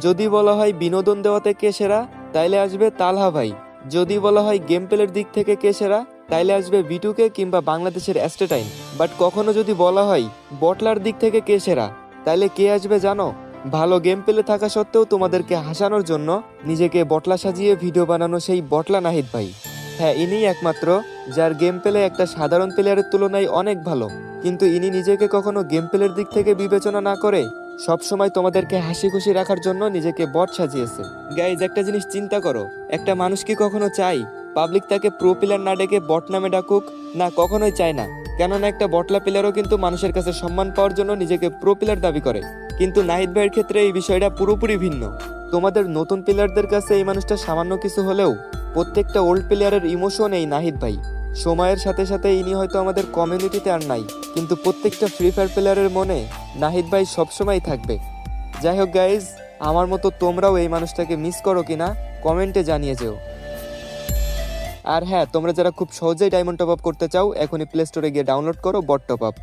যদি বলা হয় বিনোদন দেওয়াতে কে সেরা, তাইলে আসবে তালহা ভাই। যদি বলা হয় গেম প্লের দিক থেকে কে সেরা, তাইলে আসবে বিটুকে কিংবা বাংলাদেশের অ্যাস্টেটাইন। বাট কখনো যদি বলা হয় বটলার দিক থেকে কে সেরা, তাইলে কে আসবে জানো? ভালো গেম প্লে থাকা সত্ত্বেও তোমাদেরকে হাসানোর জন্য নিজেকে বটলা সাজিয়ে ভিডিও বানানো সেই বটলা নাহিদ ভাই। হ্যাঁ, ইনিই একমাত্র যার গেম প্লে একটা সাধারণ প্লেয়ারের তুলনায় অনেক ভালো, কিন্তু ইনি নিজেকে কখনো গেম প্লের দিক থেকে বিবেচনা না করে সবসময় তোমাদেরকে হাসি খুশি রাখার জন্য নিজেকে বট সাজিয়েছে। গাইজ, একটা জিনিস চিন্তা করো, একটা মানুষ কি কখনো চাই পাবলিক তাকে প্রো প্লেয়ার না ডেকে বট নামে ডাকুক? না, কখনোই চায় না। কেননা একটা বটলা প্লেয়ারও কিন্তু মানুষের কাছে সম্মান পাওয়ার জন্য নিজেকে প্রো প্লেয়ার দাবি করে। কিন্তু নাহিদ ভাইয়ের ক্ষেত্রে এই বিষয়টা পুরোপুরি ভিন্ন। তোমাদের নতুন প্লেয়ারদের কাছে এই মানুষটা সামান্য কিছু হলেও প্রত্যেকটা ওল্ড প্লেয়ারের ইমোশন এই নাহিদ ভাই। সময়ের সাথে সাথে ইনি হয়তো আমাদের কমিউনিটিতে আর নাই, কিন্তু প্রত্যেকটা ফ্রি ফায়ার প্লেয়ারের মনে নাহিদ ভাই সবসময় থাকবে। যাই হোক গাইজ, আমার মতো তোমরাও এই মানুষটাকে মিস করো কিনা কমেন্টে জানিয়ে যেও। আর হ্যাঁ, তোমরা যারা খুব সহজেই ডায়মন্ড টপ আপ করতে চাও, এখনই প্লে স্টোরে গিয়ে ডাউনলোড করো বট টপ আপ।